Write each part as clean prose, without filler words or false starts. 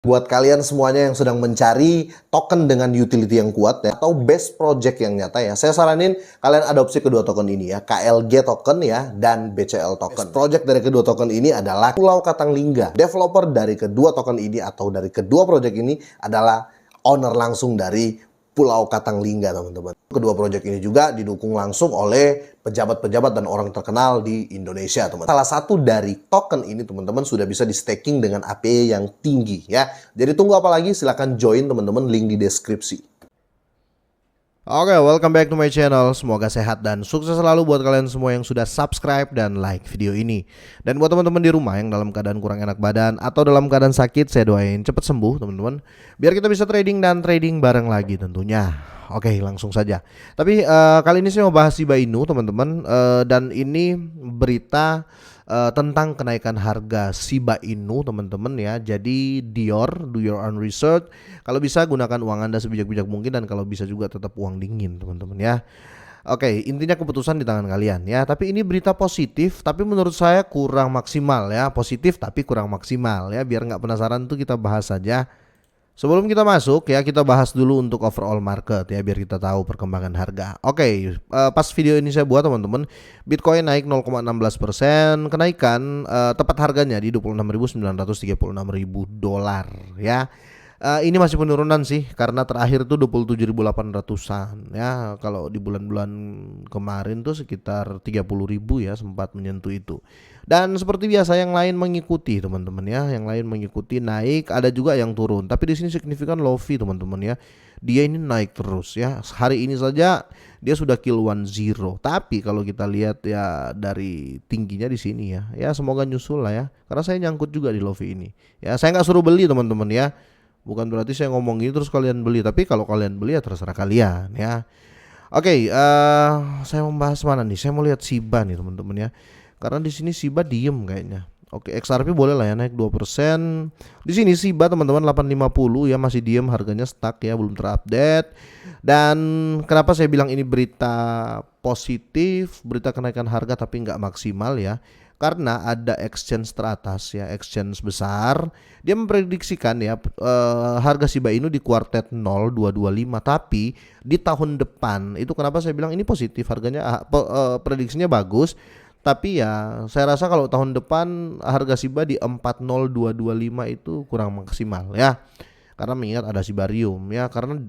Buat kalian semuanya yang sedang mencari token dengan utility yang kuat ya, atau best project yang nyata ya, saya saranin kalian adopsi kedua token ini ya, KLG token ya, dan BCL token. Best project dari kedua token ini adalah Pulau Katanglingga. Developer dari kedua token ini atau dari kedua project ini adalah owner langsung dari Pulau Katanglingga, teman-teman. Kedua proyek ini juga didukung langsung oleh pejabat-pejabat dan orang terkenal di Indonesia, teman. Salah satu dari token ini, teman-teman, sudah bisa di staking dengan APY yang tinggi ya. Jadi tunggu apa lagi? Silahkan join, teman-teman, link di deskripsi. Oke, welcome back to my channel. Semoga sehat dan sukses selalu buat kalian semua yang sudah subscribe dan like video ini. Dan buat teman-teman di rumah yang dalam keadaan kurang enak badan atau dalam keadaan sakit, saya doain cepat sembuh, teman-teman. Biar kita bisa trading dan trading bareng lagi tentunya. Oke, langsung saja. Tapi kali ini saya mau bahas Shiba Inu, teman-teman. Dan ini berita tentang kenaikan harga Shiba Inu, teman-teman ya. Jadi do your own research. Kalau bisa gunakan uang Anda sebijak-bijak mungkin, dan kalau bisa juga tetap uang dingin, teman-teman ya. Oke, intinya keputusan di tangan kalian ya. Tapi ini berita positif, tapi menurut saya kurang maksimal ya. Positif tapi kurang maksimal ya. Biar nggak penasaran tuh kita bahas saja. Sebelum kita masuk ya, kita bahas dulu untuk overall market ya, biar kita tahu perkembangan harga. Oke, pas video ini saya buat, teman-teman, Bitcoin naik 0,16%, kenaikan tepat harganya di $26.936.000 ya. Ini masih penurunan sih, karena terakhir tuh 27.800-an ya. Kalau di bulan-bulan kemarin tuh sekitar 30.000 ya, sempat menyentuh itu. Dan seperti biasa yang lain mengikuti, teman-teman ya. Yang lain mengikuti naik, ada juga yang turun. Tapi di sini signifikan Lofi, teman-teman ya. Dia ini naik terus ya. Hari ini saja dia sudah kill 10. Tapi kalau kita lihat ya dari tingginya di sini ya, ya semoga nyusul lah ya. Karena saya nyangkut juga di Lofi ini. Ya, saya nggak suruh beli, teman-teman ya. Bukan berarti saya ngomong gitu terus kalian beli, tapi kalau kalian beli ya terserah kalian ya. Oke, saya mau bahas mana nih? Saya mau lihat Shiba nih, teman-teman ya. Karena di sini Shiba diem kayaknya. Oke, XRP boleh lah ya naik 2%. Di sini Shiba, teman-teman, 850 ya, masih diem, harganya stuck ya, belum terupdate. Dan kenapa saya bilang ini berita positif, berita kenaikan harga tapi nggak maksimal ya? Karena ada exchange teratas ya, exchange besar, dia memprediksikan ya harga Shiba Inu di kuartet 0225, tapi di tahun depan itu kenapa saya bilang ini positif, harganya prediksinya bagus, tapi ya saya rasa kalau tahun depan harga Shiba di 40225 itu kurang maksimal ya. Karena mengingat ada Shibarium ya, karena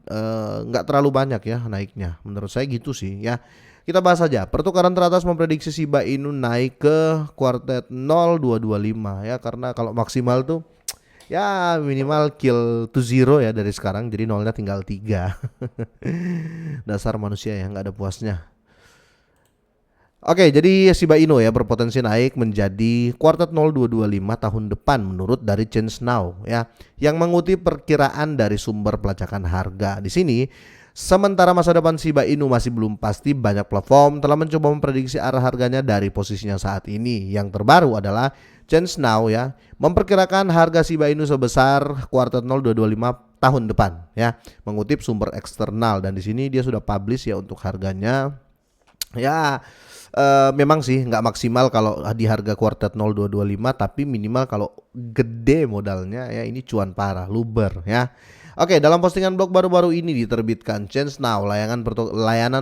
nggak terlalu banyak ya naiknya, menurut saya gitu sih ya. Kita bahas saja. Pertukaran teratas memprediksi Shiba Inu naik ke kuartet 0225 ya, karena kalau maksimal tuh ya minimal kill to zero ya dari sekarang, jadi nolnya tinggal 3. Dasar manusia ya, nggak ada puasnya. Oke, jadi Shiba Inu ya berpotensi naik menjadi kuartet 0225 tahun depan menurut dari Change Now ya, yang mengutip perkiraan dari sumber pelacakan harga. Di sini, sementara masa depan Shiba Inu masih belum pasti, banyak platform telah mencoba memprediksi arah harganya dari posisinya saat ini. Yang terbaru adalah Change Now ya, memperkirakan harga Shiba Inu sebesar kuartet 0225 tahun depan ya, mengutip sumber eksternal, dan di sini dia sudah publish ya untuk harganya. Ya, memang sih nggak maksimal kalau di harga kuartet 0225, tapi minimal kalau gede modalnya ya, ini cuan parah, luber ya. Oke, dalam postingan blog baru-baru ini diterbitkan Change Now, layanan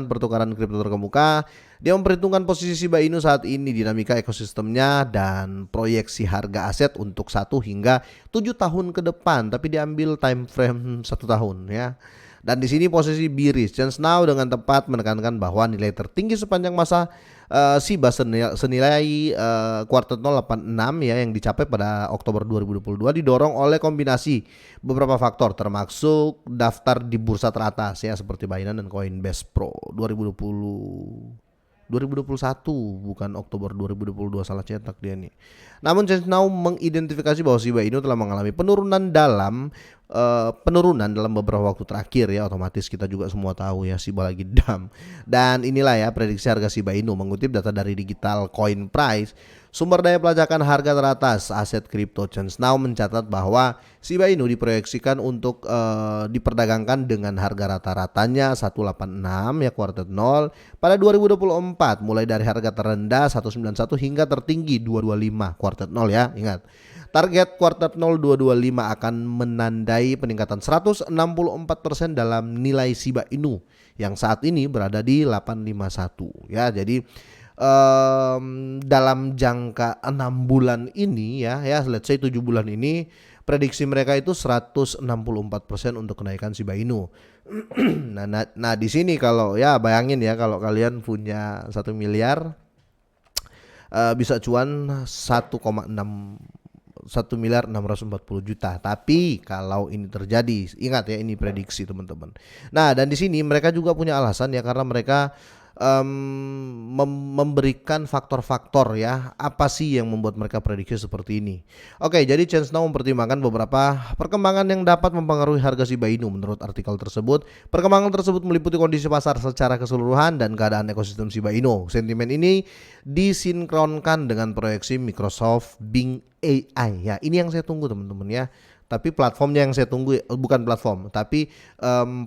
pertukaran kripto terkemuka, dia memperhitungkan posisi Shiba Inu saat ini, dinamika ekosistemnya, dan proyeksi harga aset untuk 1 hingga 7 tahun ke depan, tapi diambil time frame 1 tahun ya. Dan di sini posisi bearish. Change Now dengan tepat menekankan bahwa nilai tertinggi sepanjang masa Shiba senilai kuartet 086 ya, yang dicapai pada Oktober 2022 didorong oleh kombinasi beberapa faktor, termasuk daftar di bursa teratas ya seperti Binance dan Coinbase Pro 2021, bukan Oktober 2022, salah cetak dia nih. Namun Change Now mengidentifikasi bahwa Shiba Inu telah mengalami penurunan dalam beberapa waktu terakhir ya, otomatis kita juga semua tahu ya Shiba lagi dump. Dan inilah ya prediksi harga Shiba Inu mengutip data dari Digital Coin Price, sumber daya pelacakan harga teratas aset kripto. Change Now mencatat bahwa Shiba Inu diproyeksikan untuk diperdagangkan dengan harga rata-ratanya 186 ya kuartet 0 pada 2024, mulai dari harga terendah 191 hingga tertinggi 225 kuartet 0 ya, ingat. Target kuartal 0225 akan menandai peningkatan 164% dalam nilai Shiba Inu yang saat ini berada di 851 ya. Jadi dalam jangka 6 bulan ini ya let's say 7 bulan ini prediksi mereka itu 164% untuk kenaikan Shiba Inu. Nah di sini kalau ya bayangin ya, kalau kalian punya 1 miliar bisa cuan 1,640 juta. Tapi kalau ini terjadi, ingat ya, ini prediksi teman-teman. Nah, dan di sini mereka juga punya alasan ya, karena mereka memberikan faktor-faktor ya, apa sih yang membuat mereka prediksi seperti ini. Oke, jadi ChangeNow mempertimbangkan beberapa perkembangan yang dapat mempengaruhi harga Shiba Inu. Menurut artikel tersebut, perkembangan tersebut meliputi kondisi pasar secara keseluruhan dan keadaan ekosistem Shiba Inu. Sentimen ini disinkronkan dengan proyeksi Microsoft Bing AI ya. Ini yang saya tunggu teman-teman ya. Tapi platformnya yang saya tunggu bukan platform, tapi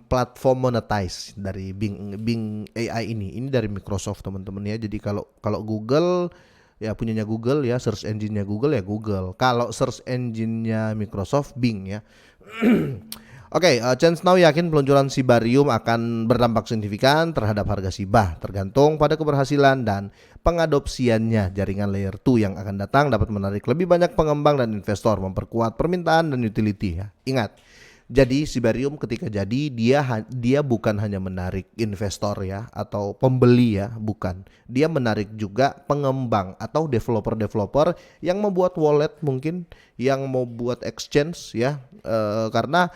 platform monetize dari Bing AI ini dari Microsoft teman-teman ya. Jadi kalau Google ya punyanya Google ya, search engine-nya Google ya Google. Kalau search engine-nya Microsoft Bing ya. Oke, ChangeNow yakin peluncuran Shibarium akan berdampak signifikan terhadap harga Shiba, tergantung pada keberhasilan dan pengadopsiannya. Jaringan layer 2 yang akan datang dapat menarik lebih banyak pengembang dan investor, memperkuat permintaan dan utility ya. Ingat, jadi Shibarium ketika jadi dia bukan hanya menarik investor ya atau pembeli ya, bukan. Dia menarik juga pengembang atau developer yang membuat wallet mungkin, yang mau buat exchange ya, karena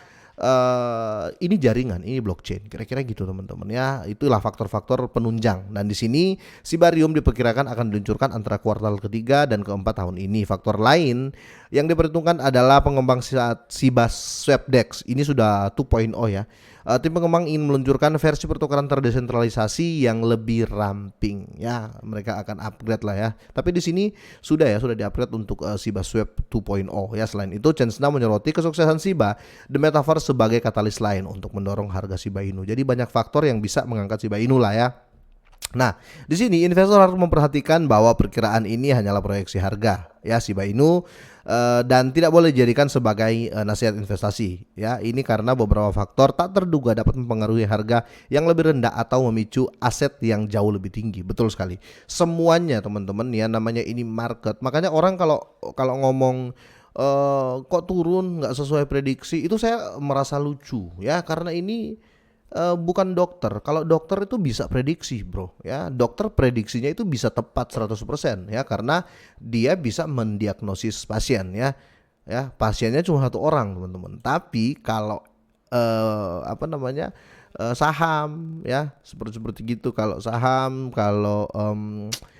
ini jaringan, ini blockchain, kira-kira gitu teman-teman ya. Itulah faktor-faktor penunjang. Dan di sini Shibarium diperkirakan akan diluncurkan antara kuartal ketiga dan keempat tahun ini. Faktor lain yang diperhitungkan adalah pengembang Shiba Swap DEX. Ini sudah 2.0 ya. Tim pengembang ingin meluncurkan versi pertukaran terdesentralisasi yang lebih ramping ya. Mereka akan upgrade lah ya. Tapi di sini sudah di-upgrade untuk Shiba Swap 2.0 ya. Selain itu, ChangeNow menyoroti kesuksesan Shiba The Metaverse sebagai katalis lain untuk mendorong harga Shiba Inu. Jadi banyak faktor yang bisa mengangkat Shiba Inu lah ya. Nah, di sini investor harus memperhatikan bahwa perkiraan ini hanyalah proyeksi harga ya Shiba Inu dan tidak boleh dijadikan sebagai nasihat investasi ya. Ini karena beberapa faktor tak terduga dapat mempengaruhi harga yang lebih rendah atau memicu aset yang jauh lebih tinggi. Betul sekali. Semuanya teman-teman ya, namanya ini market. Makanya orang kalau ngomong kok turun nggak sesuai prediksi, itu saya merasa lucu ya, karena ini bukan dokter. Kalau dokter itu bisa prediksi bro ya, dokter prediksinya itu bisa tepat 100% ya, karena dia bisa mendiagnosis pasien ya. Pasiennya cuma 1 orang teman-teman. Tapi kalau saham ya, seperti gitu. Kalau saham, kalau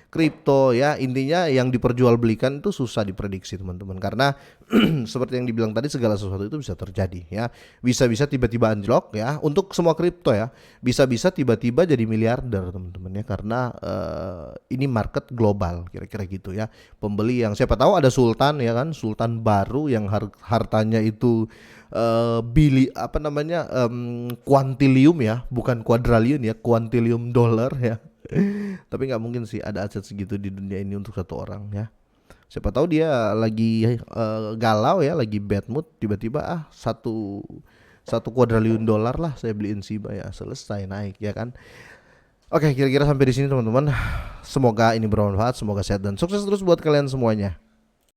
kripto ya, intinya yang diperjualbelikan itu susah diprediksi teman-teman, karena seperti yang dibilang tadi, segala sesuatu itu bisa terjadi ya. Bisa-bisa tiba-tiba anjlok ya, untuk semua kripto ya. Bisa-bisa tiba-tiba jadi miliarder teman-teman ya, karena ini market global kira-kira gitu ya. Pembeli yang siapa tahu ada sultan ya kan, sultan baru yang hartanya itu kuantilium ya, bukan kuadraliun ya, kuantilium dolar ya. Tapi nggak mungkin sih ada aset segitu di dunia ini untuk 1 orang ya. Siapa tahu dia lagi galau ya, lagi bad mood, tiba-tiba satu kuadraliun dolar lah saya beliin Shiba ya, selesai naik ya kan. Oke, kira-kira sampai di sini teman-teman. Semoga ini bermanfaat, semoga sehat dan sukses terus buat kalian semuanya.